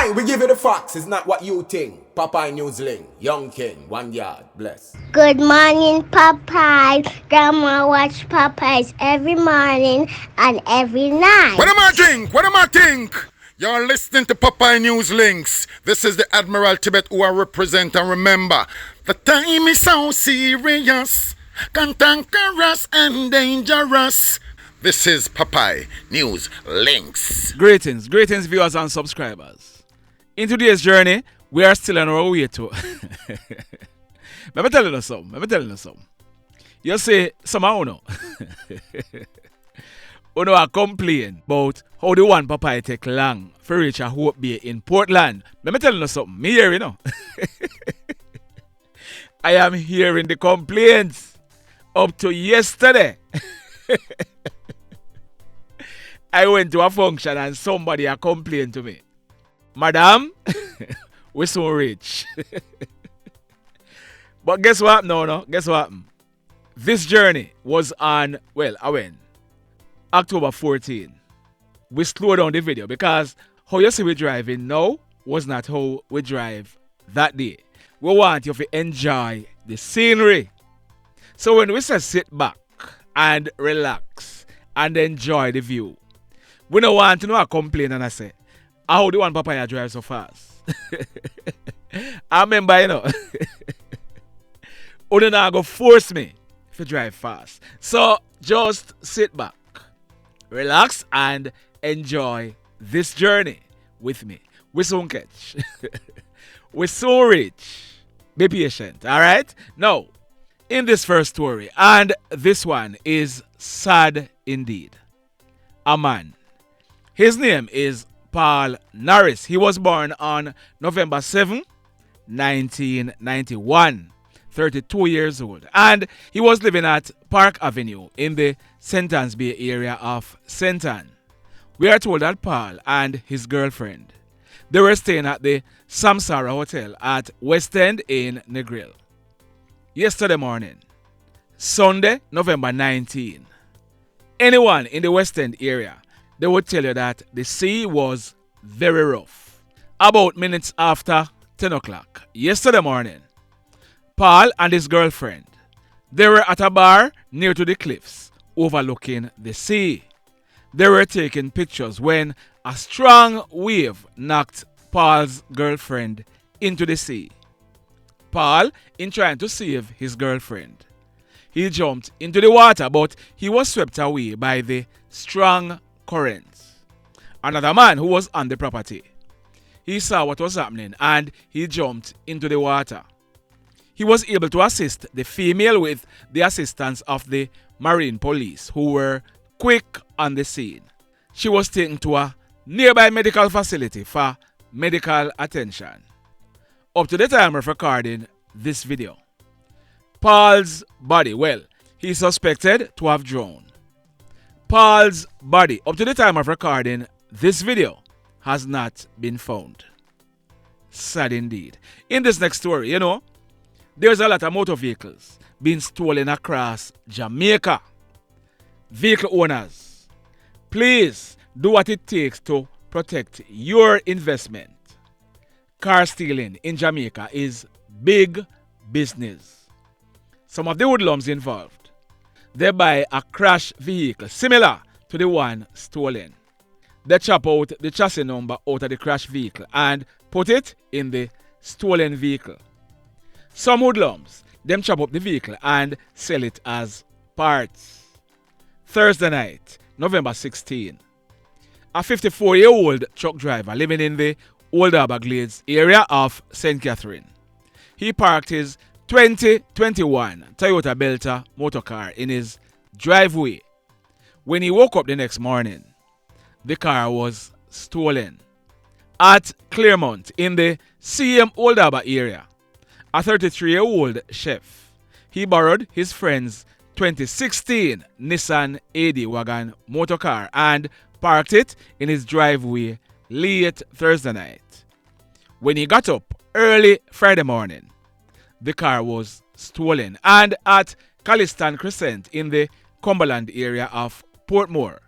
Aye, we give you the facts. It's not what you think. Popeye Newsling, Young King, 1 yard, bless. Good morning, Popeye. Grandma watch Popeyes every morning and every night. What am I drink? What am I think? You're listening to Popeye News Links. This is the Admiral Tibet who I represent, and remember, the time is so serious, cantankerous and dangerous. This is Popeye News Links. Greetings viewers and subscribers. In today's journey, we are still on our way to... Let me tell you something. You see, somehow no. Uno are complain about how the one Popeye take long for reach a Hope Bay in Portland. Let me tell you something. Me here, I am hearing the complaints up to yesterday. I went to a function and somebody a complained to me. Madam, we so rich. But guess what? No. Guess what? This journey was on, October 14. We slowed down the video because how you see we driving now was not how we drive that day. We want you to enjoy the scenery. So when we say sit back and relax and enjoy the view, we don't want to know a complaint and I say, how do one Papaya drive so fast? I remember, you not go force me to drive fast. So just sit back, relax, and enjoy this journey with me. We soon catch. We so rich. Be patient, all right? Now, in this first story, and this one is sad indeed. A man. His name is Paul Norris. He was born on November 7, 1991. 32 years old. And he was living at Park Avenue in the St. Anne's Bay area of St. Anne. We are told that Paul and his girlfriend, they were staying at the Samsara Hotel at West End in Negril. Yesterday morning, Sunday, November 19. Anyone in the West End area, they would tell you that the sea was very rough. About minutes after 10 o'clock yesterday morning, Paul and his girlfriend, they were at a bar near to the cliffs overlooking the sea. They were taking pictures when a strong wave knocked Paul's girlfriend into the sea. Paul, in trying to save his girlfriend, he jumped into the water, but he was swept away by the strong currents. Another man who was on the property, he saw what was happening and he jumped into the water. He was able to assist the female with the assistance of the Marine Police, who were quick on the scene. She was taken to a nearby medical facility for medical attention. Up to the time of recording this video, Paul's body, he's suspected to have drowned. Paul's body, up to the time of recording this video, has not been found. Sad indeed. In this next story, there's a lot of motor vehicles being stolen across Jamaica. Vehicle owners, please do what it takes to protect your investment. Car stealing in Jamaica is big business. Some of the hoodlums involved, they buy a crashed vehicle similar to the one stolen. They chop out the chassis number out of the crashed vehicle and put it in the stolen vehicle. Some hoodlums, them chop up the vehicle and sell it as parts. Thursday night, November 16, a 54-year-old truck driver living in the Old Everglades area of St. Catherine. He parked his 2021 Toyota Belter motorcar in his driveway. When he woke up the next morning, the car was stolen. At Claremont in the same Old Harbour area, a 33-year-old chef, he borrowed his friend's 2016 Nissan AD wagon motorcar and parked it in his driveway late Thursday night. When he got up early Friday morning, the car was stolen. And at Calliston Crescent in the Cumberland area of Portmore,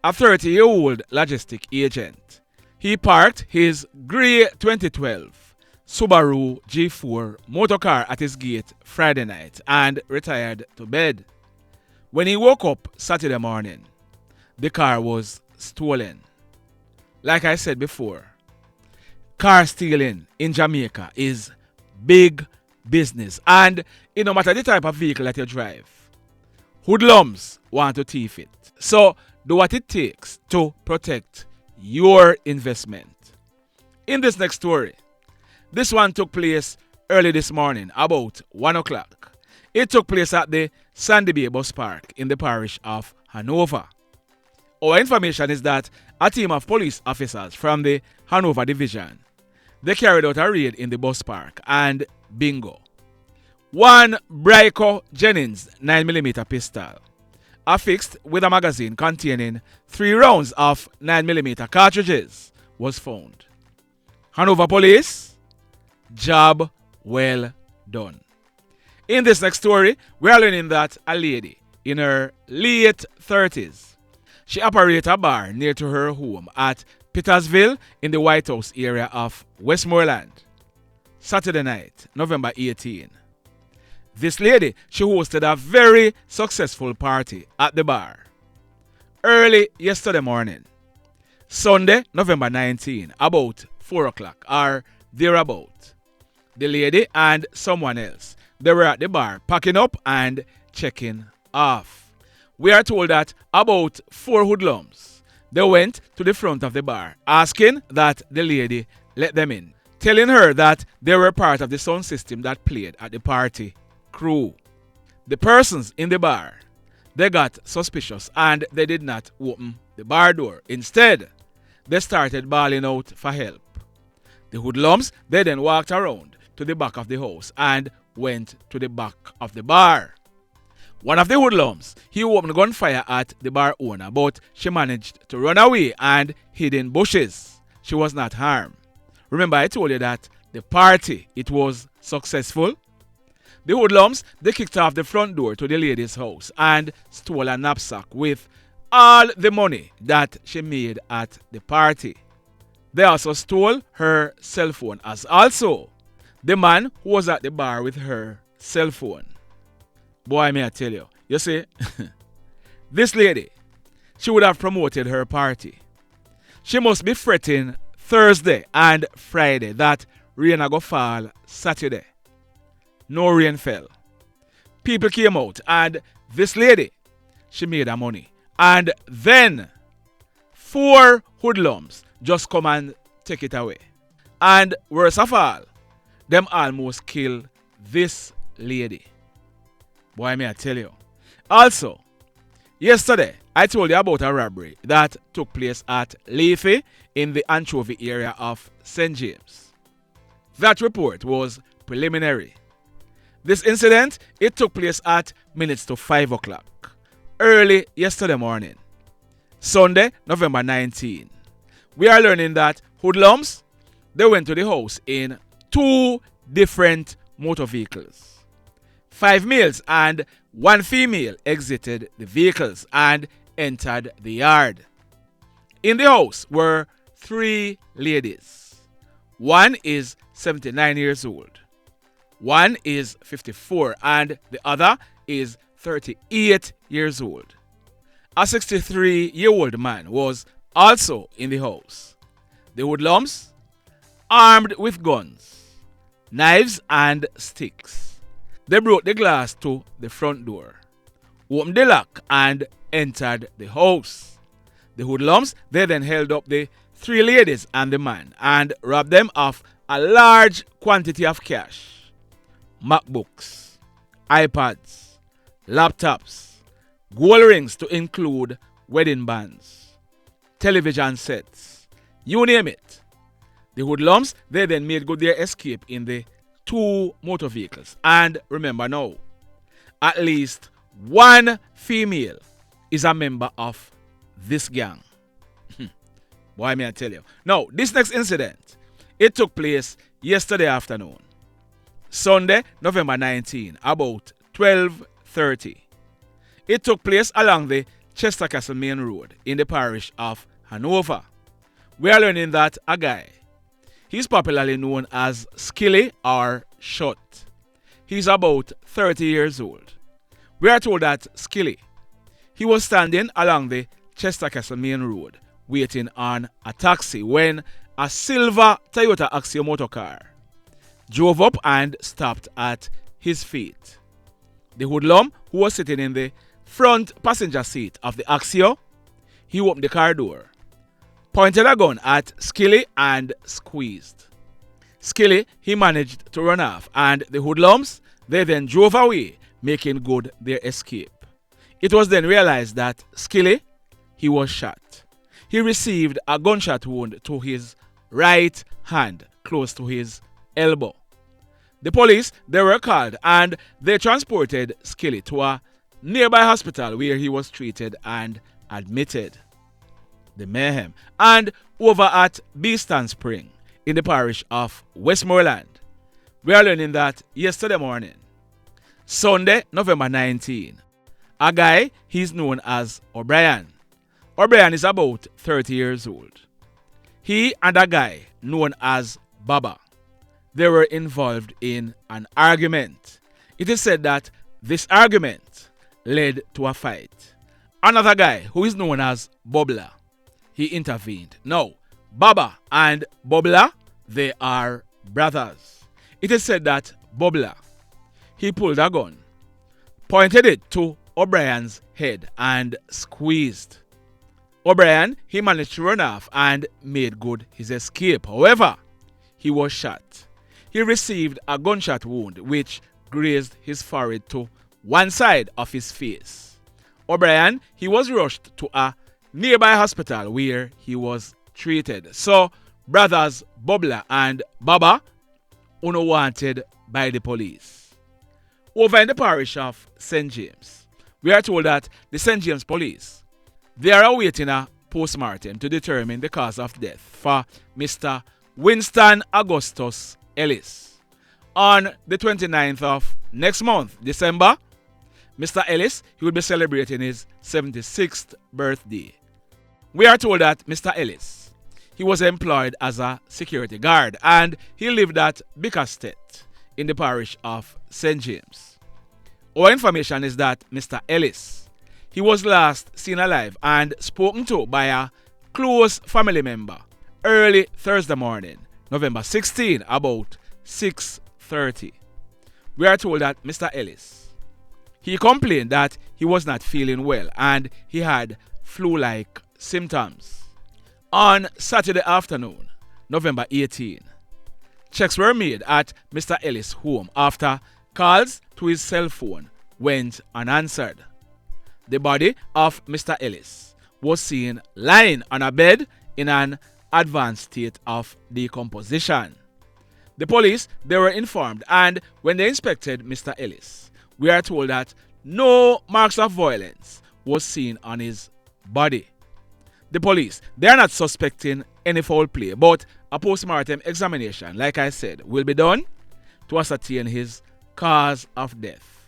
a 30-year-old logistic agent, He parked his grey 2012 Subaru G4 motorcar at his gate Friday night and retired to bed. When he woke up Saturday morning, the car was stolen. Like I said before, car stealing in Jamaica is big business, and no matter the type of vehicle that you drive, hoodlums want to thief it. So do what it takes to protect your investment. In this next story, this one took place early this morning, about 1 o'clock. It took place at the Sandy Bay Bus Park in the parish of Hanover. Our information is that a team of police officers from the Hanover Division, they carried out a raid in the bus park and bingo. One Bryco Jennings 9mm pistol, affixed with a magazine containing 3 rounds of 9mm cartridges, was found. Hanover Police, job well done. In this next story, we are learning that a lady in her late 30s, she operated a bar near to her home at Petersville in the White House area of Westmoreland. Saturday night, November 18. This lady, she hosted a very successful party at the bar early yesterday morning. Sunday, November 19, about 4 o'clock or thereabout. The lady and someone else, they were at the bar packing up and checking off. We are told that about 4 hoodlums, they went to the front of the bar asking that the lady let them in, telling her that they were part of the sound system that played at the party crew. The persons in the bar, they got suspicious and they did not open the bar door. Instead, they started bawling out for help. The hoodlums, they then walked around to the back of the house and went to the back of the bar. One of the hoodlums, he opened gunfire at the bar owner, but she managed to run away and hid in bushes. She was not harmed. Remember, I told you that the party, it was successful. The hoodlums, they kicked off the front door to the lady's house and stole a knapsack with all the money that she made at the party. They also stole her cell phone, as also the man who was at the bar with her cell phone. Boy, may I tell you, you see, this lady, she would have promoted her party. She must be fretting Thursday and Friday that rain go fall Saturday. No rain fell. People came out and this lady, she made her money. And then 4 hoodlums just come and take it away. And worst of all, them almost kill this lady. Boy, may I tell you. Also, yesterday, I told you about a robbery that took place at Leafy in the Anchovy area of St. James. That report was preliminary. This incident, it took place at minutes to 5 o'clock, early yesterday morning, Sunday, November 19. We are learning that hoodlums, they went to the house in 2 different motor vehicles. 5 males and 1 female exited the vehicles and entered the yard. In the house were 3 ladies. One is 79 years old. One is 54 and the other is 38 years old. A 63-year-old man was also in the house. The hoodlums, armed with guns, knives and sticks, they broke the glass to the front door, opened the lock and entered the house. The hoodlums, they then held up the 3 ladies and the man and robbed them of a large quantity of cash, MacBooks, iPads, laptops, gold rings to include wedding bands, television sets, you name it. The hoodlums, they then made good their escape in the 2 motor vehicles. And remember now, at least 1 female is a member of this gang. Boy, may I tell you. Now, this next incident, it took place yesterday afternoon. Sunday, November 19, about 12:30. It took place along the Chester Castle Main Road in the parish of Hanover. we are learning that a guy, he's popularly known as Skilli or Shot. He's about 30 years old. We are told that Skilli, he was standing along the Chester Castle Main Road waiting on a taxi when a silver Toyota Axio motor car drove up and stopped at his feet. The hoodlum, who was sitting in the front passenger seat of the Axio, he opened the car door, pointed a gun at Skilli and squeezed. Skilli, he managed to run off, and the hoodlums, they then drove away, making good their escape. It was then realized that Skilli, he was shot. He received a gunshot wound to his right hand, close to his elbow. The police, they were called and they transported Skilli to a nearby hospital where he was treated and admitted. The mayhem. And over at Beeston Spring in the parish of Westmoreland, we are learning that yesterday morning, Sunday, November 19, a guy, he's known as O'Brien. O'Brien is about 30 years old. He and a guy known as Baba, they were involved in an argument. It is said that this argument led to a fight. Another guy who is known as Bobla, he intervened. Now, Baba and Bobla, they are brothers. It is said that Bobla, he pulled a gun, pointed it to O'Brien's head and squeezed. O'Brien, he managed to run off and made good his escape. However, he was shot. He received a gunshot wound which grazed his forehead to one side of his face. O'Brien, he was rushed to a nearby hospital where he was treated. So, brothers Bobla and Baba, wanted by the police. Over in the parish of St. James, we are told that the St. James police, they are awaiting a post-mortem to determine the cause of death for Mr. Winston Augustos Ellis. On the 29th of next month, December, Mr. Ellis, he will be celebrating his 76th birthday. We are told that Mr. Ellis, he was employed as a security guard and he lived at Bickerstead in the parish of St. James. Our information is that Mr. Ellis, he was last seen alive and spoken to by a close family member early Thursday morning, November 16, about 6:30. We are told that Mr. Ellis, he complained that he was not feeling well and he had flu-like symptoms. On Saturday afternoon, November 18, checks were made at Mr. Ellis' home after calls to his cell phone went unanswered. The body of Mr. Ellis was seen lying on a bed in an advanced state of decomposition. The police, they were informed, and when they inspected Mr. Ellis, we are told that no marks of violence was seen on his body. The police, they are not suspecting any foul play, but a post-mortem examination, like I said, will be done to ascertain his cause of death.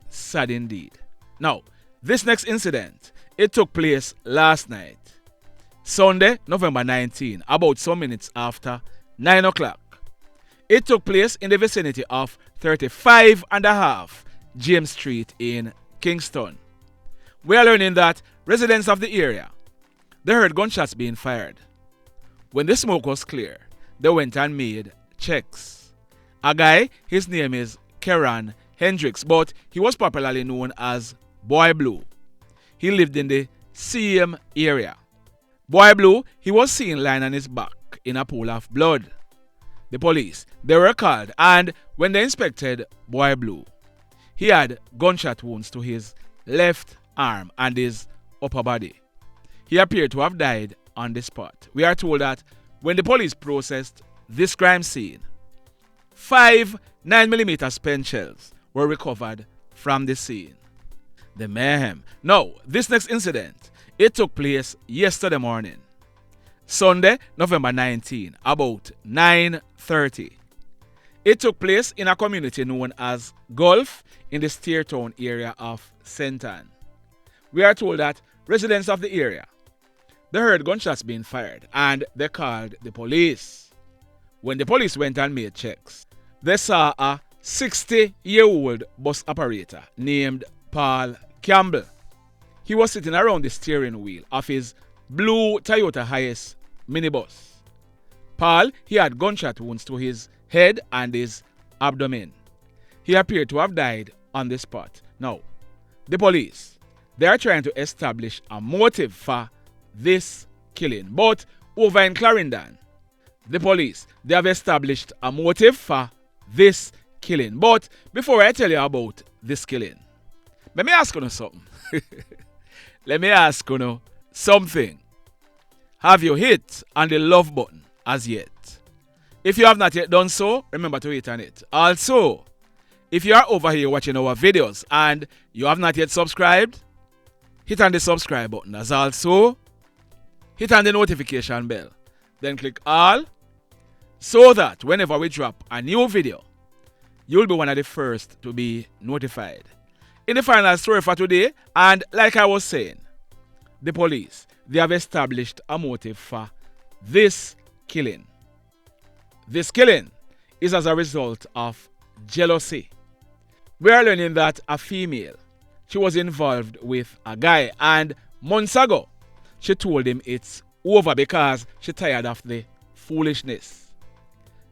Sad indeed. Now, this next incident, it took place last night, Sunday, November 19, about some minutes after 9 o'clock. It took place in the vicinity of 35.5 James Street in Kingston. We are learning that residents of the area, they heard gunshots being fired. When the smoke was clear, they went and made checks. A guy, his name is Keron Hendricks, but he was popularly known as Boy Blue. He lived in the same area. Boy Blue, he was seen lying on his back in a pool of blood. The police, they were called, and when they inspected Boy Blue, he had gunshot wounds to his left arm and his upper body. He appeared to have died on the spot. We are told that when the police processed this crime scene, 5 9mm spent shells were recovered from the scene. The mayhem. Now, this next incident, it took place yesterday morning, Sunday, November 19, about 9:30. It took place in a community known as Gulf in the Steertown area of St. Ann. We are told that residents of the area, They heard gunshots being fired and they called the police. When the police went and made checks, they saw a 60-year-old bus operator named Paul Campbell. He was sitting around the steering wheel of his blue Toyota Hiace minibus. Paul, he had gunshot wounds to his head and his abdomen. He appeared to have died on the spot. Now, the police, they are trying to establish a motive for this killing. But over in Clarendon, the police, they have established a motive for this killing. But before I tell you about this killing, let me ask you something. Let me ask you something. Have you hit on the love button as yet? If you have not yet done so, remember to hit on it. Also, if you are over here watching our videos and you have not yet subscribed, hit on the subscribe button. As also, hit on the notification bell. Then click all, so that whenever we drop a new video, you'll be one of the first to be notified. In the final story for today, and like I was saying, the police, they have established a motive for this killing. This killing is as a result of jealousy. We are learning that a female, she was involved with a guy, and months ago, she told him it's over because she tired of the foolishness.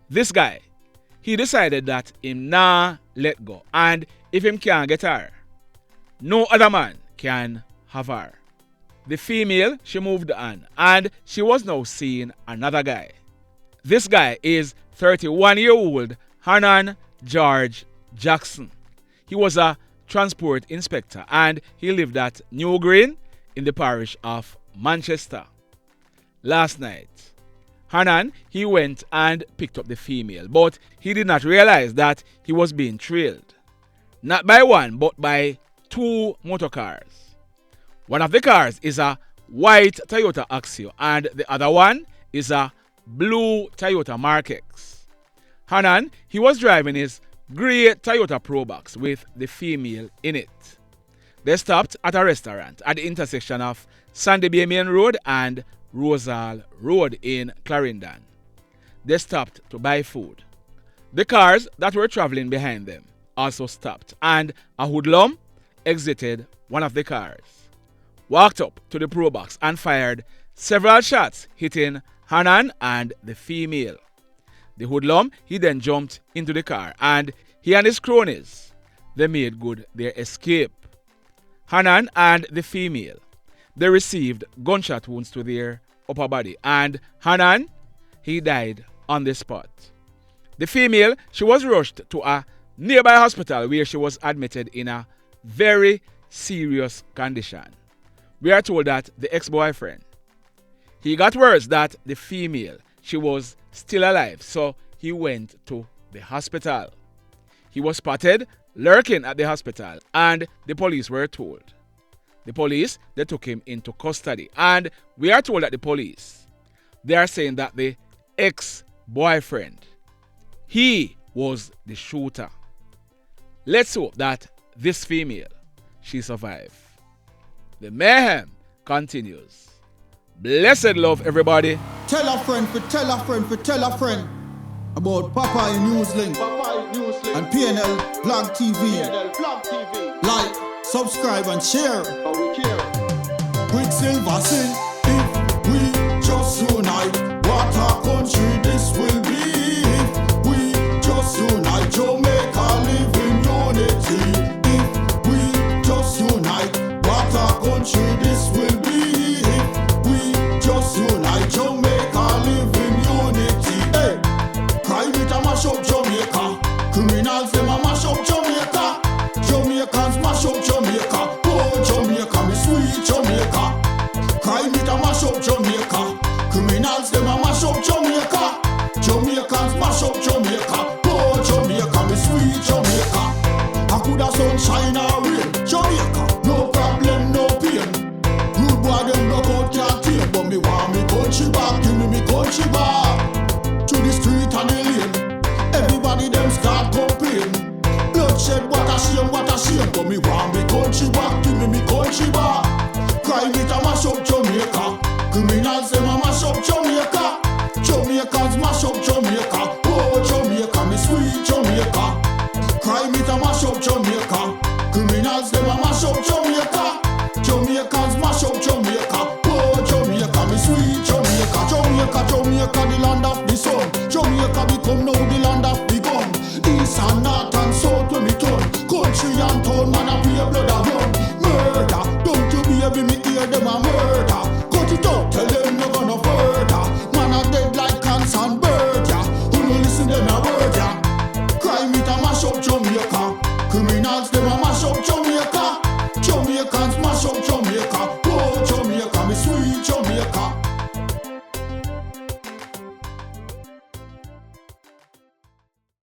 This guy, he decided that him nah let go, and if him can't get her, no other man can have her. The female, she moved on, and she was now seeing another guy. This guy is 31-year-old Hannon George Jackson. He was a transport inspector and he lived at New Green in the parish of Manchester. Last night, Hannon, he went and picked up the female, but he did not realize that he was being trailed. Not by one, but by two motor cars. One of the cars is a white Toyota Axio and the other one is a blue Toyota Mark X. Hannon, he was driving his grey Toyota Probox with the female in it. They stopped at a restaurant at the intersection of Sandy Bay Main Road and Rosal Road in Clarendon. They stopped to buy food. The cars that were traveling behind them also stopped, and a hoodlum exited one of the cars, walked up to the Probox and fired several shots, hitting Hannon and the female. The hoodlum, he then jumped into the car, and he and his cronies, they made good their escape. Hannon and the female, they received gunshot wounds to their upper body, and Hannon, he died on the spot. The female, she was rushed to a nearby hospital where she was admitted in a very serious condition. We are told that the ex-boyfriend, he got words that the female, she was still alive, so he went to the hospital. He was spotted lurking at the hospital, and the police were told. The police, they took him into custody, and we are told that the police, they are saying that the ex-boyfriend, he was the shooter. Let's hope that this female, she survived. The mayhem continues. Blessed love, everybody. Tell a friend for tell a friend for tell a friend about Popeye Newslink and PNL Blog TV. Like, subscribe and share. Quicksilver sing, if we just unite, what a country this will be. If we just unite, Jamaica live in unity. If we just unite, what a country this will be. If we just unite, Jamaica live in unity. Hey, crime it a mash up Jamaica. Criminals them a mash up Jamaica. Jamaicans mash up Jamaica. Oh Jamaica, me sweet Jamaica. Crime it a mash up Jamaica. Criminals them a mash up Jamaica. Jamaicans mash up Jamaica. Oh Jamaica, me sweet Jamaica. I coulda sunshine or rain. Jamaica, no problem, no pain. Rude boy them knock out can't tame, but me want me country back. Give me country back. To the street and the lane. Everybody them start complain. Bloodshed, what a shame, but me want me country back. Give me country back. Crime it a mash up Jamaica. Criminals, them a mash up Jamaica. Jamaicans mash up Jamaica. Oh, Jamaica, me sweet Jamaica. Jamaica, Jamaica, the land of the sun. Jamaica become now the land of the gun. East and north and south when me turn. Country and town, man, a pay blood a run. Murder, don't you baby, me hear them a murder. Cut it out, tell them no gonna further. Man a dead like cans and bird, yeah. Who no listen them a word, yeah. Crime it a mash up Jamaica. Criminals them a